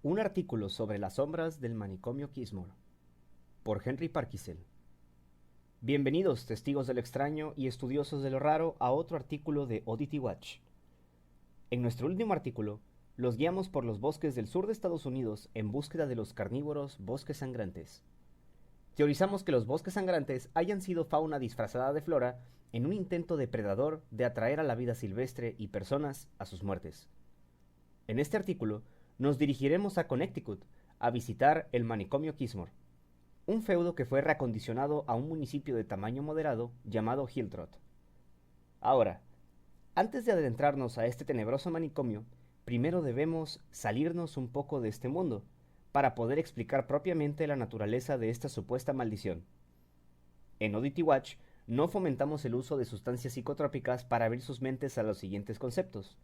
Un artículo sobre las sombras del manicomio Kismore, por Henry Parkisel. Bienvenidos, testigos de lo extraño y estudiosos de lo raro, a otro artículo de Oddity Watch. En nuestro último artículo, los guiamos por los bosques del sur de Estados Unidos en búsqueda de los carnívoros bosques sangrantes. Teorizamos que los bosques sangrantes hayan sido fauna disfrazada de flora en un intento depredador de atraer a la vida silvestre y personas a sus muertes. En este artículo, nos dirigiremos a Connecticut a visitar el manicomio Kismore, un feudo que fue reacondicionado a un municipio de tamaño moderado llamado Hilltrot. Ahora, antes de adentrarnos a este tenebroso manicomio, primero debemos salirnos un poco de este mundo, para poder explicar propiamente la naturaleza de esta supuesta maldición. En Oddity Watch no fomentamos el uso de sustancias psicotrópicas para abrir sus mentes a los siguientes conceptos.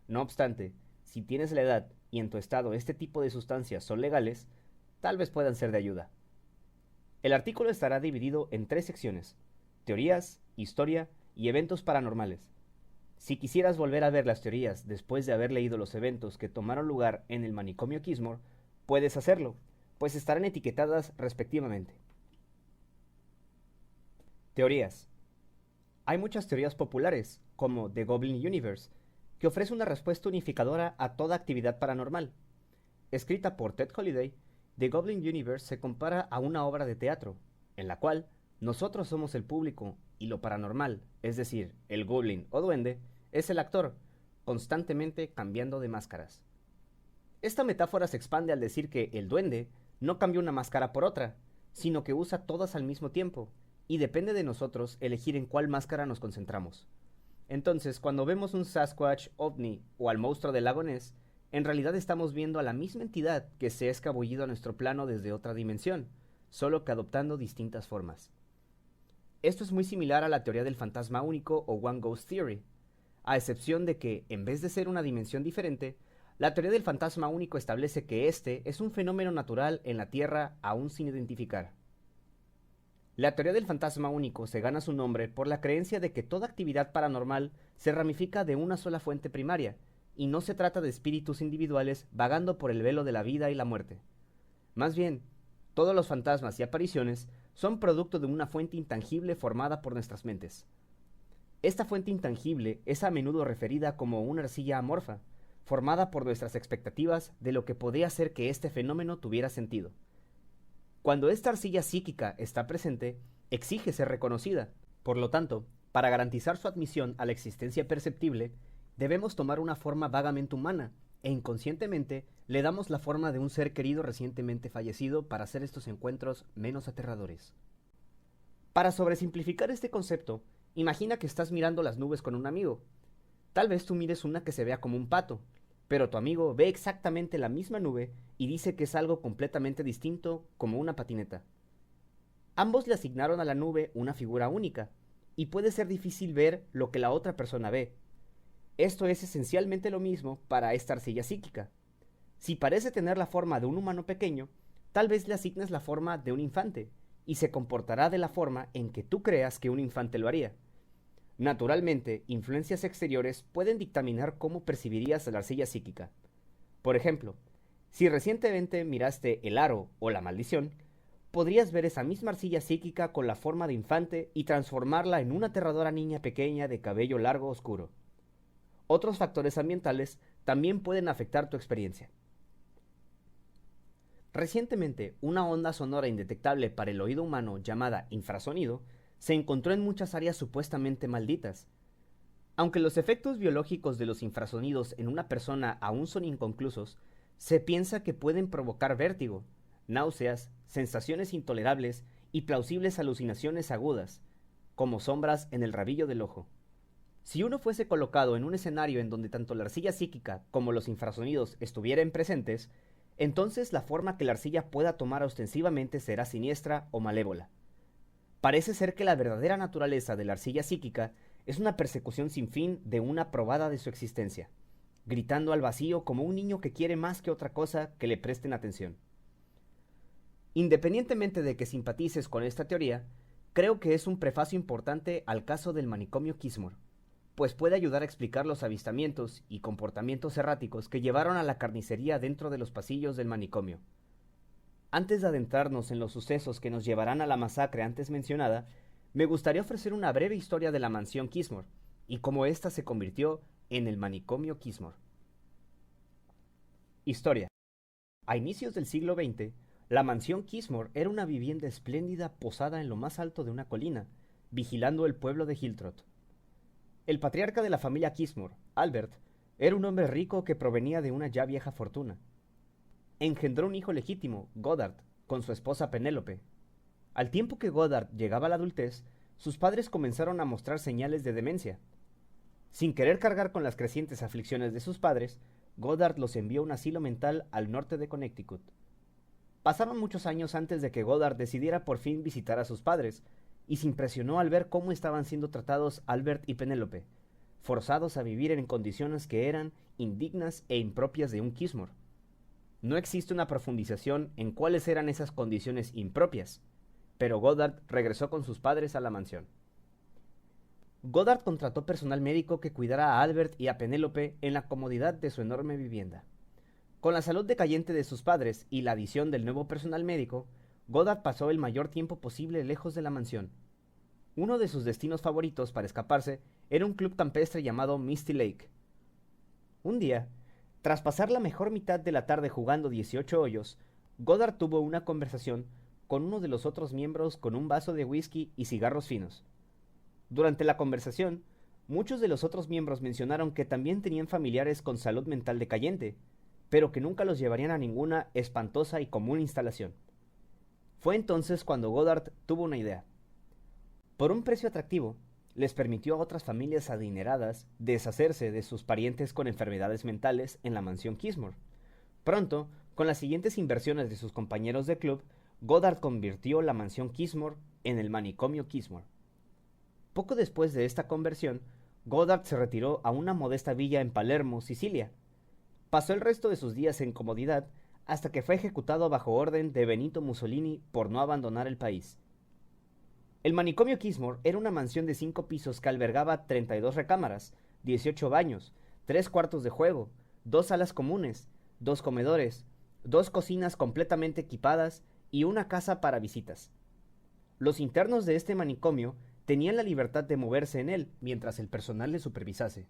No obstante, si tienes la edad y en tu estado este tipo de sustancias son legales, tal vez puedan ser de ayuda. El artículo estará dividido en 3 secciones: teorías, historia y eventos paranormales. Si quisieras volver a ver las teorías después de haber leído los eventos que tomaron lugar en el manicomio Kismore, puedes hacerlo, pues estarán etiquetadas respectivamente. Teorías. Hay muchas teorías populares, como The Goblin Universe, que ofrece una respuesta unificadora a toda actividad paranormal. Escrita por Ted Holiday, The Goblin Universe se compara a una obra de teatro, en la cual nosotros somos el público y lo paranormal, es decir, el goblin o duende, es el actor, constantemente cambiando de máscaras. Esta metáfora se expande al decir que el duende no cambia una máscara por otra, sino que usa todas al mismo tiempo, y depende de nosotros elegir en cuál máscara nos concentramos. Entonces, cuando vemos un Sasquatch, ovni o al monstruo del lago Ness, en realidad estamos viendo a la misma entidad que se ha escabullido a nuestro plano desde otra dimensión, solo que adoptando distintas formas. Esto es muy similar a la teoría del fantasma único o One Ghost Theory, a excepción de que, en vez de ser una dimensión diferente, la teoría del fantasma único establece que este es un fenómeno natural en la Tierra aún sin identificar. La teoría del fantasma único se gana su nombre por la creencia de que toda actividad paranormal se ramifica de una sola fuente primaria, y no se trata de espíritus individuales vagando por el velo de la vida y la muerte. Más bien, todos los fantasmas y apariciones son producto de una fuente intangible formada por nuestras mentes. Esta fuente intangible es a menudo referida como una arcilla amorfa, formada por nuestras expectativas de lo que podría hacer que este fenómeno tuviera sentido. Cuando esta arcilla psíquica está presente, exige ser reconocida. Por lo tanto, para garantizar su admisión a la existencia perceptible, debemos tomar una forma vagamente humana, e inconscientemente le damos la forma de un ser querido recientemente fallecido para hacer estos encuentros menos aterradores. Para sobresimplificar este concepto, imagina que estás mirando las nubes con un amigo. Tal vez tú mires una que se vea como un pato, pero tu amigo ve exactamente la misma nube y dice que es algo completamente distinto, como una patineta. Ambos le asignaron a la nube una figura única, y puede ser difícil ver lo que la otra persona ve. Esto es esencialmente lo mismo para esta arcilla psíquica. Si parece tener la forma de un humano pequeño, tal vez le asignes la forma de un infante, y se comportará de la forma en que tú creas que un infante lo haría. Naturalmente, influencias exteriores pueden dictaminar cómo percibirías la arcilla psíquica. Por ejemplo, si recientemente miraste El Aro o La Maldición, podrías ver esa misma arcilla psíquica con la forma de infante y transformarla en una aterradora niña pequeña de cabello largo oscuro. Otros factores ambientales también pueden afectar tu experiencia. Recientemente, una onda sonora indetectable para el oído humano llamada infrasonido se encontró en muchas áreas supuestamente malditas. Aunque los efectos biológicos de los infrasonidos en una persona aún son inconclusos, se piensa que pueden provocar vértigo, náuseas, sensaciones intolerables y plausibles alucinaciones agudas, como sombras en el rabillo del ojo. Si uno fuese colocado en un escenario en donde tanto la arcilla psíquica como los infrasonidos estuvieran presentes, entonces la forma que la arcilla pueda tomar ostensivamente será siniestra o malévola. Parece ser que la verdadera naturaleza de la arcilla psíquica es una persecución sin fin de una probada de su existencia, gritando al vacío como un niño que quiere más que otra cosa que le presten atención. Independientemente de que simpatices con esta teoría, creo que es un prefacio importante al caso del manicomio Kismore. pues puede ayudar a explicar los avistamientos y comportamientos erráticos que llevaron a la carnicería dentro de los pasillos del manicomio. Antes de adentrarnos en los sucesos que nos llevarán a la masacre antes mencionada, me gustaría ofrecer una breve historia de la mansión Kissmore y cómo ésta se convirtió en el manicomio Kissmore. Historia. A inicios del siglo XX, la mansión Kissmore era una vivienda espléndida posada en lo más alto de una colina, vigilando el pueblo de Hilltrot. El patriarca de la familia Kissmore, Albert, era un hombre rico que provenía de una ya vieja fortuna. Engendró un hijo legítimo, Goddard, con su esposa Penélope. Al tiempo que Goddard llegaba a la adultez, sus padres comenzaron a mostrar señales de demencia. Sin querer cargar con las crecientes aflicciones de sus padres, Goddard los envió a un asilo mental al norte de Connecticut. Pasaron muchos años antes de que Goddard decidiera por fin visitar a sus padres, y se impresionó al ver cómo estaban siendo tratados Albert y Penélope, forzados a vivir en condiciones que eran indignas e impropias de un Kissmore. No existe una profundización en cuáles eran esas condiciones impropias, pero Goddard regresó con sus padres a la mansión. Goddard contrató personal médico que cuidara a Albert y a Penélope en la comodidad de su enorme vivienda. Con la salud decayente de sus padres y la adición del nuevo personal médico, Goddard pasó el mayor tiempo posible lejos de la mansión. Uno de sus destinos favoritos para escaparse era un club campestre llamado Misty Lake. Un día, tras pasar la mejor mitad de la tarde jugando 18 hoyos, Goddard tuvo una conversación con uno de los otros miembros con un vaso de whisky y cigarros finos. Durante la conversación, muchos de los otros miembros mencionaron que también tenían familiares con salud mental decayente, pero que nunca los llevarían a ninguna espantosa y común instalación. Fue entonces cuando Goddard tuvo una idea. Por un precio atractivo, les permitió a otras familias adineradas deshacerse de sus parientes con enfermedades mentales en la mansión Kissmore. Pronto, con las siguientes inversiones de sus compañeros de club, Goddard convirtió la mansión Kissmore en el manicomio Kissmore. Poco después de esta conversión, Goddard se retiró a una modesta villa en Palermo, Sicilia. Pasó el resto de sus días en comodidad hasta que fue ejecutado bajo orden de Benito Mussolini por no abandonar el país. El manicomio Kissmore era una mansión de 5 pisos que albergaba 32 recámaras, 18 baños, 3 cuartos de juego, 2 salas comunes, 2 comedores, 2 cocinas completamente equipadas y una casa para visitas. Los internos de este manicomio tenían la libertad de moverse en él mientras el personal les supervisase.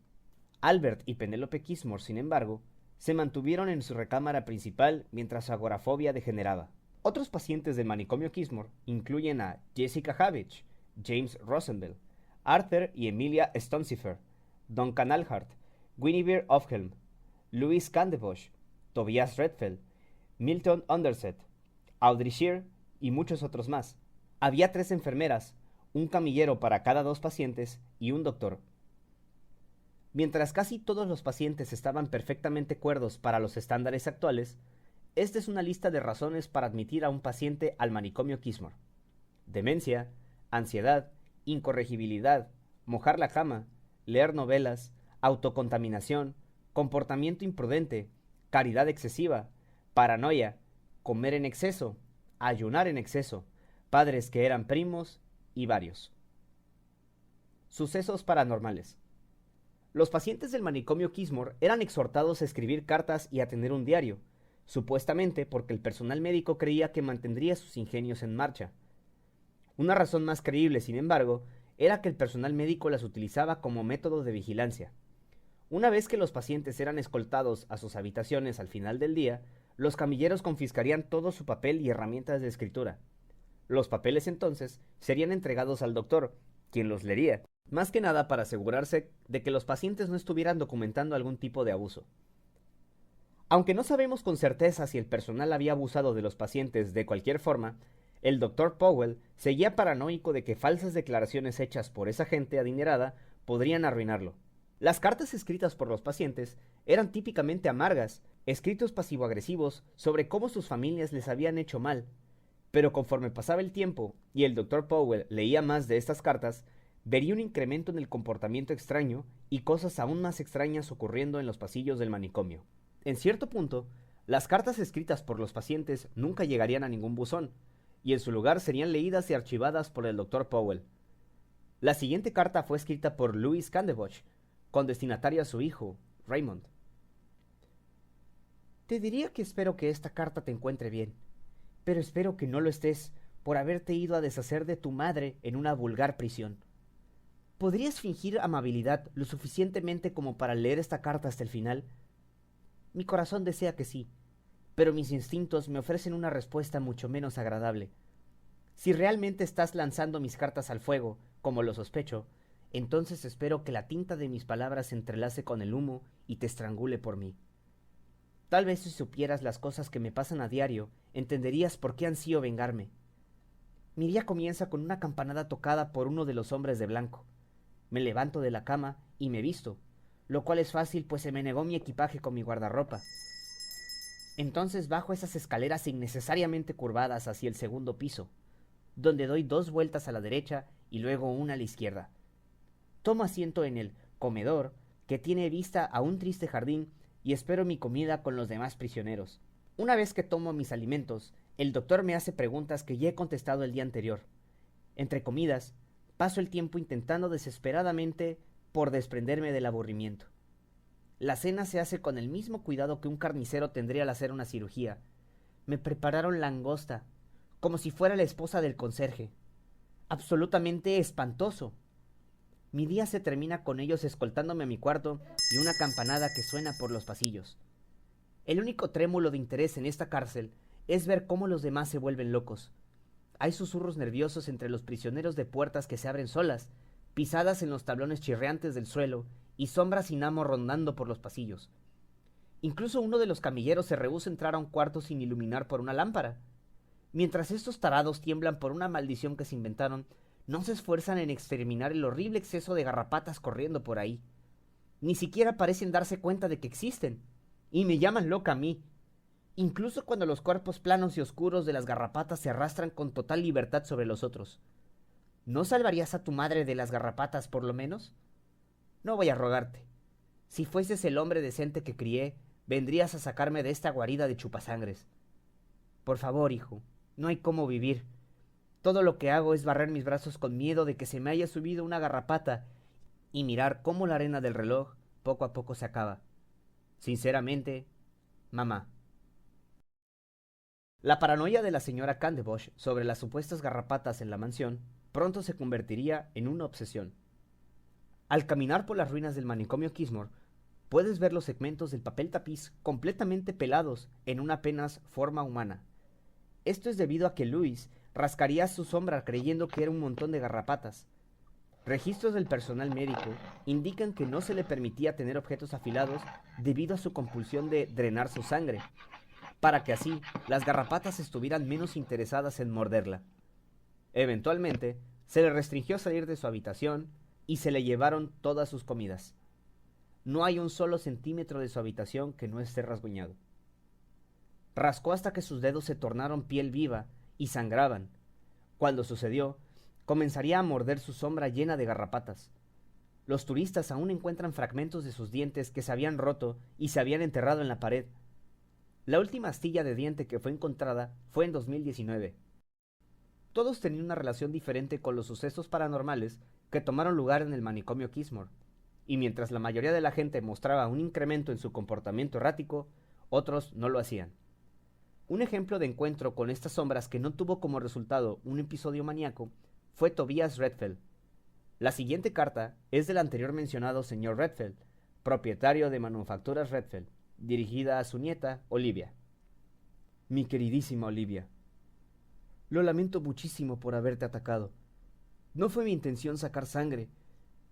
Albert y Penélope Kissmore, sin embargo, se mantuvieron en su recámara principal mientras su agorafobia degeneraba. Otros pacientes del manicomio Kissmore incluyen a Jessica Havich, James Rosenbell, Arthur y Emilia Stonesifer, Duncan Alhart, Guinevere Ofhelm, Louis Candebosch, Tobias Redfeld, Milton Underset, Audrey Shear y muchos otros más. Había 3 enfermeras, un camillero para cada 2 pacientes y un doctor. Mientras casi todos los pacientes estaban perfectamente cuerdos para los estándares actuales, esta es una lista de razones para admitir a un paciente al manicomio Kissmore: demencia, ansiedad, incorregibilidad, mojar la cama, leer novelas, autocontaminación, comportamiento imprudente, caridad excesiva, paranoia, comer en exceso, ayunar en exceso, padres que eran primos y varios. Sucesos paranormales. Los pacientes del manicomio Kissmore eran exhortados a escribir cartas y a tener un diario, supuestamente porque el personal médico creía que mantendría sus ingenios en marcha. Una razón más creíble, sin embargo, era que el personal médico las utilizaba como método de vigilancia. Una vez que los pacientes eran escoltados a sus habitaciones al final del día, los camilleros confiscarían todo su papel y herramientas de escritura. Los papeles entonces serían entregados al doctor, quien los leería, más que nada para asegurarse de que los pacientes no estuvieran documentando algún tipo de abuso. Aunque no sabemos con certeza si el personal había abusado de los pacientes de cualquier forma, el Dr. Powell seguía paranoico de que falsas declaraciones hechas por esa gente adinerada podrían arruinarlo. Las cartas escritas por los pacientes eran típicamente amargas, escritos pasivo-agresivos sobre cómo sus familias les habían hecho mal. Pero conforme pasaba el tiempo y el Dr. Powell leía más de estas cartas, vería un incremento en el comportamiento extraño y cosas aún más extrañas ocurriendo en los pasillos del manicomio. En cierto punto, las cartas escritas por los pacientes nunca llegarían a ningún buzón, y en su lugar serían leídas y archivadas por el Dr. Powell. La siguiente carta fue escrita por Louis Candebosch, con destinatario a su hijo, Raymond. Te diría que espero que esta carta te encuentre bien, pero espero que no lo estés por haberte ido a deshacer de tu madre en una vulgar prisión. ¿Podrías fingir amabilidad lo suficientemente como para leer esta carta hasta el final? Mi corazón desea que sí, pero mis instintos me ofrecen una respuesta mucho menos agradable. Si realmente estás lanzando mis cartas al fuego, como lo sospecho, entonces espero que la tinta de mis palabras se entrelace con el humo y te estrangule por mí. Tal vez si supieras las cosas que me pasan a diario, entenderías por qué ansío vengarme. Mi día comienza con una campanada tocada por uno de los hombres de blanco. Me levanto de la cama y me visto, lo cual es fácil pues se me negó mi equipaje con mi guardarropa. Entonces bajo esas escaleras innecesariamente curvadas hacia el segundo piso, donde doy 2 vueltas a la derecha y luego una a la izquierda. Tomo asiento en el comedor, que tiene vista a un triste jardín, y espero mi comida con los demás prisioneros. Una vez que tomo mis alimentos, el doctor me hace preguntas que ya he contestado el día anterior. Entre comidas, paso el tiempo intentando desesperadamente por desprenderme del aburrimiento. La cena se hace con el mismo cuidado que un carnicero tendría al hacer una cirugía. Me prepararon langosta, como si fuera la esposa del conserje. Absolutamente espantoso. Mi día se termina con ellos escoltándome a mi cuarto y una campanada que suena por los pasillos. El único trémulo de interés en esta cárcel es ver cómo los demás se vuelven locos. Hay susurros nerviosos entre los prisioneros de puertas que se abren solas, pisadas en los tablones chirriantes del suelo y sombras sin amo rondando por los pasillos. Incluso uno de los camilleros se rehúsa a entrar a un cuarto sin iluminar por una lámpara. Mientras estos tarados tiemblan por una maldición que se inventaron, no se esfuerzan en exterminar el horrible exceso de garrapatas corriendo por ahí. Ni siquiera parecen darse cuenta de que existen. Y me llaman loca a mí. Incluso cuando los cuerpos planos y oscuros de las garrapatas se arrastran con total libertad sobre los otros. ¿No salvarías a tu madre de las garrapatas, por lo menos? No voy a rogarte. Si fueses el hombre decente que crié, vendrías a sacarme de esta guarida de chupasangres. Por favor, hijo, no hay cómo vivir. Todo lo que hago es barrer mis brazos con miedo de que se me haya subido una garrapata y mirar cómo la arena del reloj poco a poco se acaba. Sinceramente, mamá. La paranoia de la señora Candebosh sobre las supuestas garrapatas en la mansión pronto se convertiría en una obsesión. Al caminar por las ruinas del manicomio Kismore, puedes ver los segmentos del papel tapiz completamente pelados en una apenas forma humana. Esto es debido a que Louis rascaría su sombra creyendo que era un montón de garrapatas. Registros del personal médico indican que no se le permitía tener objetos afilados debido a su compulsión de drenar su sangre, para que así las garrapatas estuvieran menos interesadas en morderla. Eventualmente, se le restringió salir de su habitación y se le llevaron todas sus comidas. No hay un solo centímetro de su habitación que no esté rasguñado. Rascó hasta que sus dedos se tornaron piel viva y sangraban. Cuando sucedió, comenzaría a morder su sombra llena de garrapatas. Los turistas aún encuentran fragmentos de sus dientes que se habían roto y se habían enterrado en la pared. La última astilla de diente que fue encontrada fue en 2019. Todos tenían una relación diferente con los sucesos paranormales que tomaron lugar en el manicomio Kismore, y mientras la mayoría de la gente mostraba un incremento en su comportamiento errático, otros no lo hacían. Un ejemplo de encuentro con estas sombras que no tuvo como resultado un episodio maníaco fue Tobias Redfeld. La siguiente carta es del anterior mencionado señor Redfeld, propietario de Manufacturas Redfeld, dirigida a su nieta, Olivia. Mi queridísima Olivia, lo lamento muchísimo por haberte atacado. No fue mi intención sacar sangre.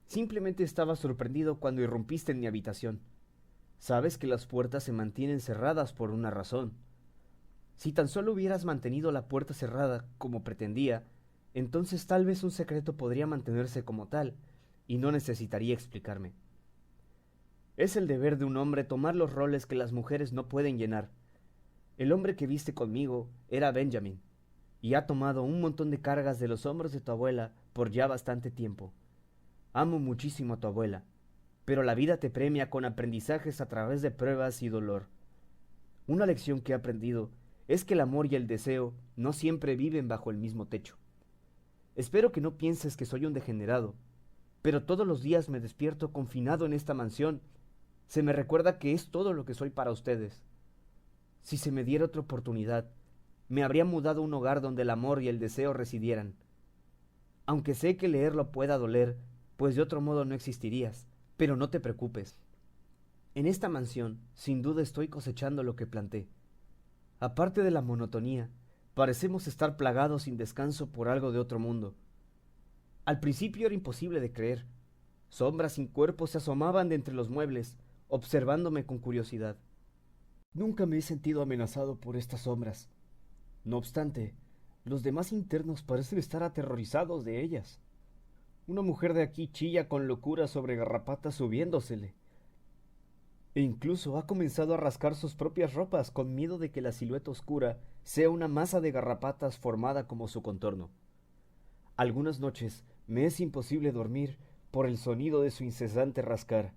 Simplemente estaba sorprendido cuando irrumpiste en mi habitación. Sabes que las puertas se mantienen cerradas por una razón. Si tan solo hubieras mantenido la puerta cerrada como pretendía, entonces tal vez un secreto podría mantenerse como tal, y no necesitaría explicarme. Es el deber de un hombre tomar los roles que las mujeres no pueden llenar. El hombre que viste conmigo era Benjamin, y ha tomado un montón de cargas de los hombros de tu abuela por ya bastante tiempo. Amo muchísimo a tu abuela, pero la vida te premia con aprendizajes a través de pruebas y dolor. Una lección que he aprendido es que el amor y el deseo no siempre viven bajo el mismo techo. Espero que no pienses que soy un degenerado, pero todos los días me despierto confinado en esta mansión. Se me recuerda que es todo lo que soy para ustedes. Si se me diera otra oportunidad, me habría mudado a un hogar donde el amor y el deseo residieran. Aunque sé que leerlo pueda doler, pues de otro modo no existirías, pero no te preocupes. En esta mansión, sin duda estoy cosechando lo que planté. Aparte de la monotonía, parecemos estar plagados sin descanso por algo de otro mundo. Al principio era imposible de creer. Sombras sin cuerpo se asomaban de entre los muebles, observándome con curiosidad. Nunca me he sentido amenazado por estas sombras. No obstante, los demás internos parecen estar aterrorizados de ellas. Una mujer de aquí chilla con locura sobre garrapatas subiéndosele. E incluso ha comenzado a rascar sus propias ropas con miedo de que la silueta oscura sea una masa de garrapatas formada como su contorno. Algunas noches me es imposible dormir por el sonido de su incesante rascar.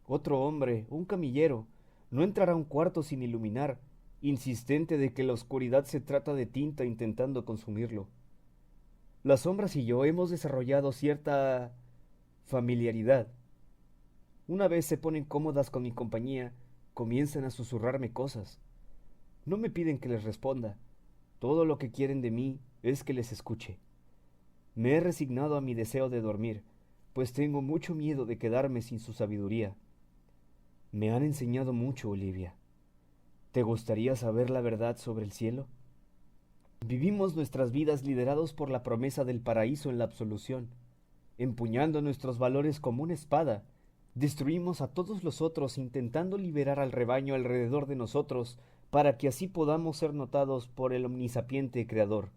Otro hombre, un camillero, no entrará a un cuarto sin iluminar, insistente de que la oscuridad se trata de tinta intentando consumirlo. Las sombras y yo hemos desarrollado cierta familiaridad. Una vez se ponen cómodas con mi compañía, comienzan a susurrarme cosas. No me piden que les responda. Todo lo que quieren de mí es que les escuche. Me he resignado a mi deseo de dormir, pues tengo mucho miedo de quedarme sin su sabiduría. Me han enseñado mucho, Olivia. ¿Te gustaría saber la verdad sobre el cielo? Vivimos nuestras vidas liderados por la promesa del paraíso en la absolución. Empuñando nuestros valores como una espada, destruimos a todos los otros intentando liberar al rebaño alrededor de nosotros para que así podamos ser notados por el omnisapiente Creador.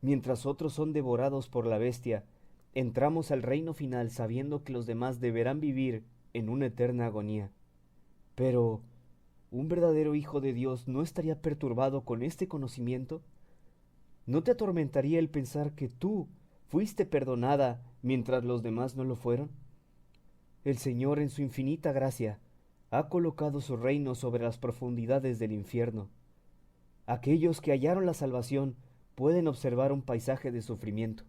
Mientras otros son devorados por la bestia, entramos al reino final sabiendo que los demás deberán vivir en una eterna agonía. Pero, ¿un verdadero hijo de Dios no estaría perturbado con este conocimiento? ¿No te atormentaría el pensar que tú fuiste perdonada mientras los demás no lo fueron? El Señor, en su infinita gracia, ha colocado su reino sobre las profundidades del infierno. Aquellos que hallaron la salvación pueden observar un paisaje de sufrimiento.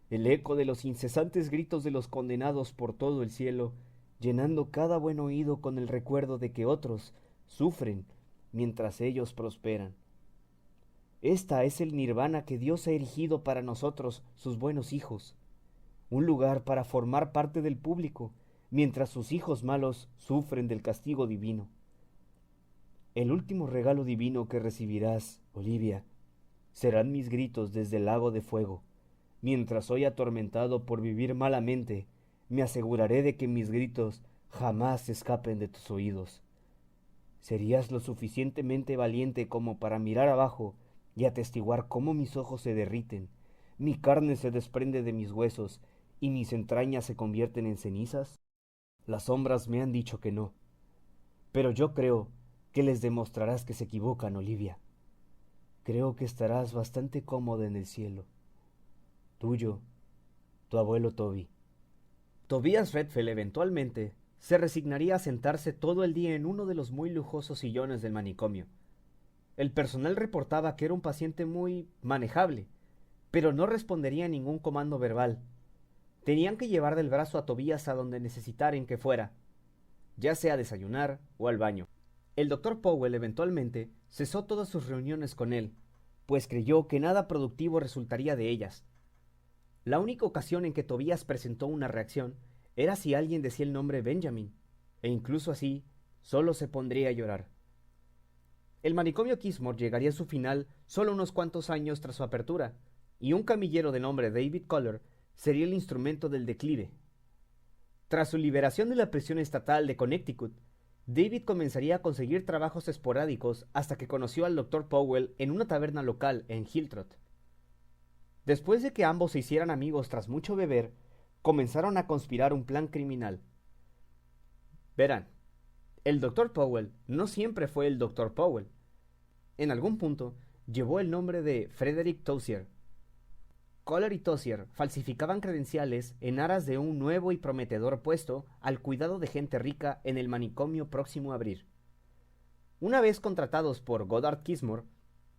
El eco de los incesantes gritos de los condenados por todo el cielo, llenando cada buen oído con el recuerdo de que otros sufren mientras ellos prosperan. Esta es el nirvana que Dios ha erigido para nosotros, sus buenos hijos, un lugar para formar parte del público, mientras sus hijos malos sufren del castigo divino. El último regalo divino que recibirás, Olivia, serán mis gritos desde el lago de fuego. Mientras soy atormentado por vivir malamente, me aseguraré de que mis gritos jamás escapen de tus oídos. Serías lo suficientemente valiente como para mirar abajo y atestiguar cómo mis ojos se derriten, mi carne se desprende de mis huesos y mis entrañas se convierten en cenizas. Las sombras me han dicho que no, pero yo creo que les demostrarás que se equivocan, Olivia. Creo que estarás bastante cómoda en el cielo. Tuyo, tu abuelo Toby. Tobias Redfield eventualmente se resignaría a sentarse todo el día en uno de los muy lujosos sillones del manicomio. El personal reportaba que era un paciente muy manejable, pero no respondería a ningún comando verbal. Tenían que llevar del brazo a Tobías a donde necesitaran que fuera, ya sea a desayunar o al baño. El doctor Powell eventualmente cesó todas sus reuniones con él, pues creyó que nada productivo resultaría de ellas. La única ocasión en que Tobías presentó una reacción era si alguien decía el nombre Benjamin, e incluso así, solo se pondría a llorar. El manicomio Kismore llegaría a su final solo unos cuantos años tras su apertura, y un camillero de nombre David Kohler sería el instrumento del declive. Tras su liberación de la prisión estatal de Connecticut, David comenzaría a conseguir trabajos esporádicos hasta que conoció al Dr. Powell en una taberna local en Hilltrot. Después de que ambos se hicieran amigos tras mucho beber, comenzaron a conspirar un plan criminal. Verán, el Dr. Powell no siempre fue el Dr. Powell. En algún punto llevó el nombre de Frederick Taussier. Kohler y Taussier falsificaban credenciales en aras de un nuevo y prometedor puesto al cuidado de gente rica en el manicomio próximo a abrir. Una vez contratados por Goddard Kismore,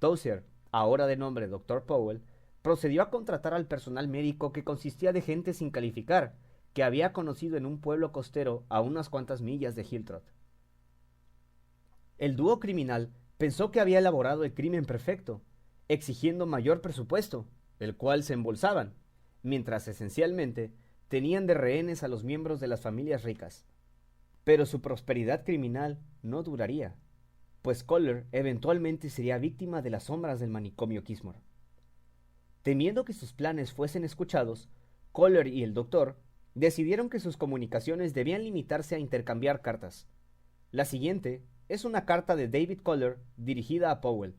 Taussier, ahora de nombre Dr. Powell, procedió a contratar al personal médico, que consistía de gente sin calificar, que había conocido en un pueblo costero a unas cuantas millas de Hilltrot. El dúo criminal pensó que había elaborado el crimen perfecto, exigiendo mayor presupuesto, el cual se embolsaban, mientras esencialmente tenían de rehenes a los miembros de las familias ricas. Pero su prosperidad criminal no duraría, pues Koller eventualmente sería víctima de las sombras del manicomio Kismore. Temiendo que sus planes fuesen escuchados, Koller y el doctor decidieron que sus comunicaciones debían limitarse a intercambiar cartas. La siguiente es una carta de David Koller dirigida a Powell.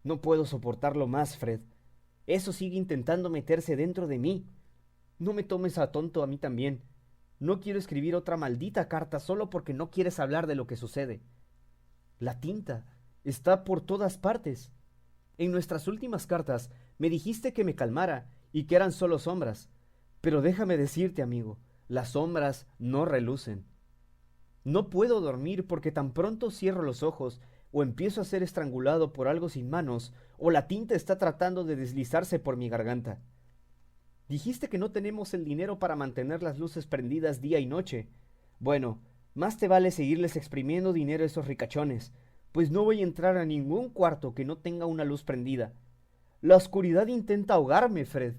No puedo soportarlo más, Fred. Eso sigue intentando meterse dentro de mí. No me tomes a tonto a mí también. No quiero escribir otra maldita carta solo porque no quieres hablar de lo que sucede. La tinta está por todas partes. En nuestras últimas cartas me dijiste que me calmara y que eran solo sombras. Pero déjame decirte, amigo, las sombras no relucen. No puedo dormir porque tan pronto cierro los ojos o empiezo a ser estrangulado por algo sin manos, o la tinta está tratando de deslizarse por mi garganta. Dijiste que no tenemos el dinero para mantener las luces prendidas día y noche. Bueno, más te vale seguirles exprimiendo dinero a esos ricachones, pues no voy a entrar a ningún cuarto que no tenga una luz prendida. La oscuridad intenta ahogarme, Fred.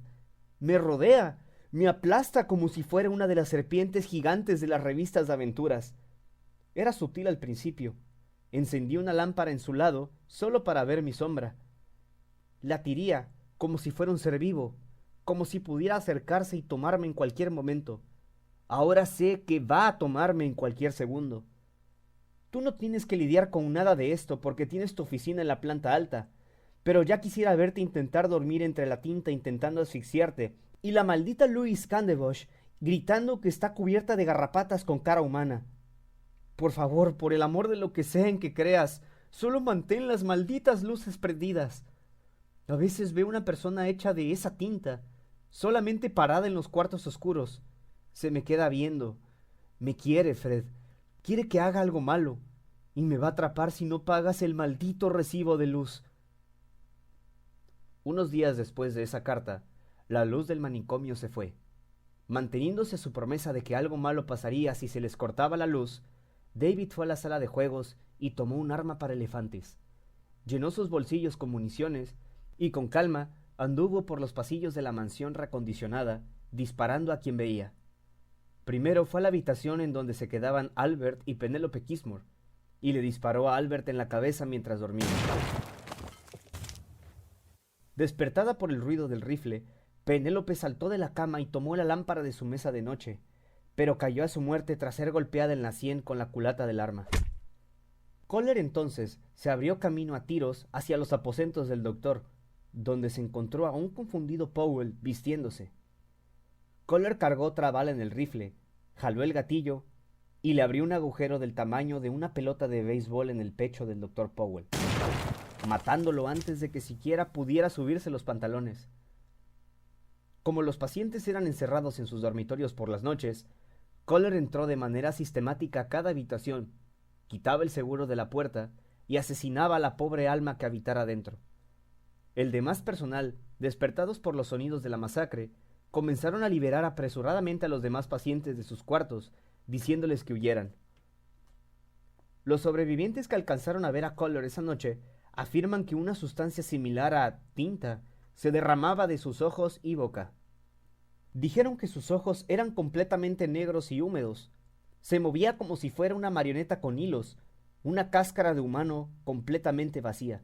Me rodea, me aplasta como si fuera una de las serpientes gigantes de las revistas de aventuras. Era sutil al principio. Encendí una lámpara en su lado solo para ver mi sombra. Latiría como si fuera un ser vivo, como si pudiera acercarse y tomarme en cualquier momento. Ahora sé que va a tomarme en cualquier segundo. Tú no tienes que lidiar con nada de esto porque tienes tu oficina en la planta alta, pero ya quisiera verte intentar dormir entre la tinta intentando asfixiarte, y la maldita Louise Candebosh gritando que está cubierta de garrapatas con cara humana. Por favor, por el amor de lo que sea en que creas, solo mantén las malditas luces prendidas. A veces veo una persona hecha de esa tinta, solamente parada en los cuartos oscuros. Se me queda viendo. Me quiere, Fred. Quiere que haga algo malo. Y me va a atrapar si no pagas el maldito recibo de luz. Unos días después de esa carta, la luz del manicomio se fue. Manteniéndose su promesa de que algo malo pasaría si se les cortaba la luz, David fue a la sala de juegos y tomó un arma para elefantes. Llenó sus bolsillos con municiones y con calma anduvo por los pasillos de la mansión reacondicionada, disparando a quien veía. Primero fue a la habitación en donde se quedaban Albert y Penélope Kismore, y le disparó a Albert en la cabeza mientras dormía. Despertada por el ruido del rifle, Penélope saltó de la cama y tomó la lámpara de su mesa de noche, pero cayó a su muerte tras ser golpeada en la sien con la culata del arma. Koller entonces se abrió camino a tiros hacia los aposentos del doctor, donde se encontró a un confundido Powell vistiéndose. Koller cargó otra bala en el rifle, jaló el gatillo y le abrió un agujero del tamaño de una pelota de béisbol en el pecho del doctor Powell, matándolo antes de que siquiera pudiera subirse los pantalones. Como los pacientes eran encerrados en sus dormitorios por las noches, Koller entró de manera sistemática a cada habitación, quitaba el seguro de la puerta y asesinaba a la pobre alma que habitara dentro. El demás personal, despertados por los sonidos de la masacre, comenzaron a liberar apresuradamente a los demás pacientes de sus cuartos, diciéndoles que huyeran. Los sobrevivientes que alcanzaron a ver a Koller esa noche afirman que una sustancia similar a tinta se derramaba de sus ojos y boca. Dijeron que sus ojos eran completamente negros y húmedos. Se movía como si fuera una marioneta con hilos, una cáscara de humano completamente vacía.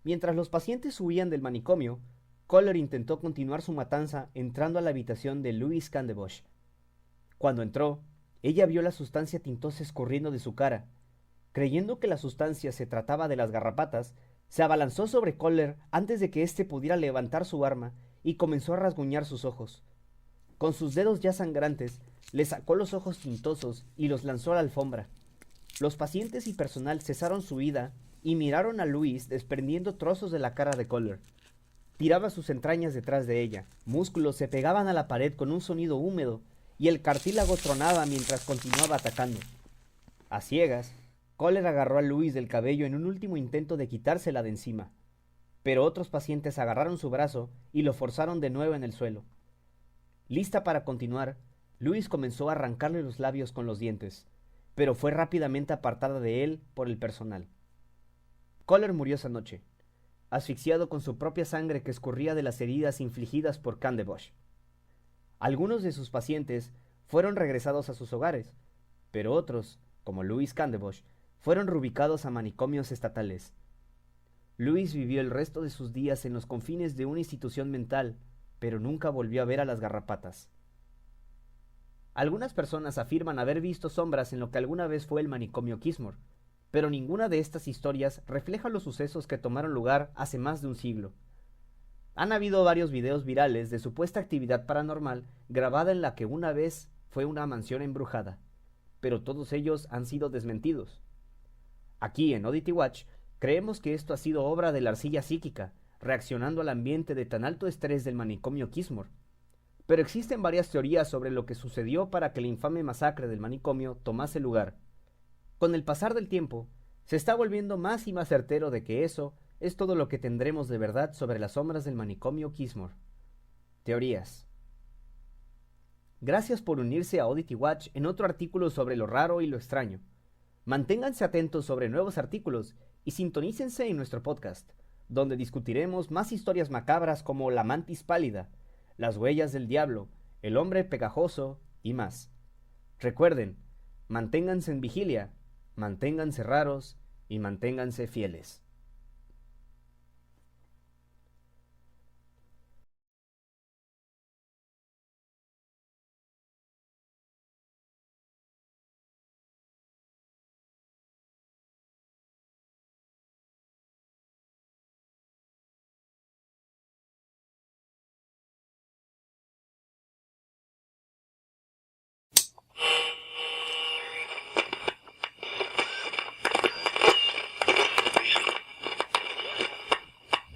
Mientras los pacientes huían del manicomio, Koller intentó continuar su matanza entrando a la habitación de Louise Candebosh. Cuando entró, ella vio la sustancia tintosa escurriendo de su cara. Creyendo que la sustancia se trataba de las garrapatas, se abalanzó sobre Koller antes de que éste pudiera levantar su arma y comenzó a rasguñar sus ojos. Con sus dedos ya sangrantes, le sacó los ojos tintosos y los lanzó a la alfombra. Los pacientes y personal cesaron su huida y miraron a Louise desprendiendo trozos de la cara de Koller. Tiraba sus entrañas detrás de ella, músculos se pegaban a la pared con un sonido húmedo y el cartílago tronaba mientras continuaba atacando. A ciegas, Koller agarró a Louise del cabello en un último intento de quitársela de encima. pero otros pacientes agarraron su brazo y lo forzaron de nuevo en el suelo. Lista para continuar, Louise comenzó a arrancarle los labios con los dientes, pero fue rápidamente apartada de él por el personal. Kohler murió esa noche, asfixiado con su propia sangre que escurría de las heridas infligidas por Candebosch. Algunos de sus pacientes fueron regresados a sus hogares, pero otros, como Louis Candebosch, fueron reubicados a manicomios estatales. Louis vivió el resto de sus días en los confines de una institución mental, pero nunca volvió a ver a las garrapatas. Algunas personas afirman haber visto sombras en lo que alguna vez fue el manicomio Kismore, pero ninguna de estas historias refleja los sucesos que tomaron lugar hace más de un siglo. Han habido varios videos virales de supuesta actividad paranormal grabada en la que una vez fue una mansión embrujada, pero todos ellos han sido desmentidos. Aquí en Oddity Watch creemos que esto ha sido obra de la arcilla psíquica, reaccionando al ambiente de tan alto estrés del manicomio Kismore. Pero existen varias teorías sobre lo que sucedió para que la infame masacre del manicomio tomase lugar. Con el pasar del tiempo, se está volviendo más y más certero de que eso es todo lo que tendremos de verdad sobre las sombras del manicomio Kismore. Teorías. Gracias por unirse a Oddity Watch en otro artículo sobre lo raro y lo extraño. Manténganse atentos sobre nuevos artículos y sintonícense en nuestro podcast, donde discutiremos más historias macabras como la mantis pálida, las huellas del diablo, el hombre pegajoso y más. Recuerden, manténganse en vigilia, manténganse raros y manténganse fieles.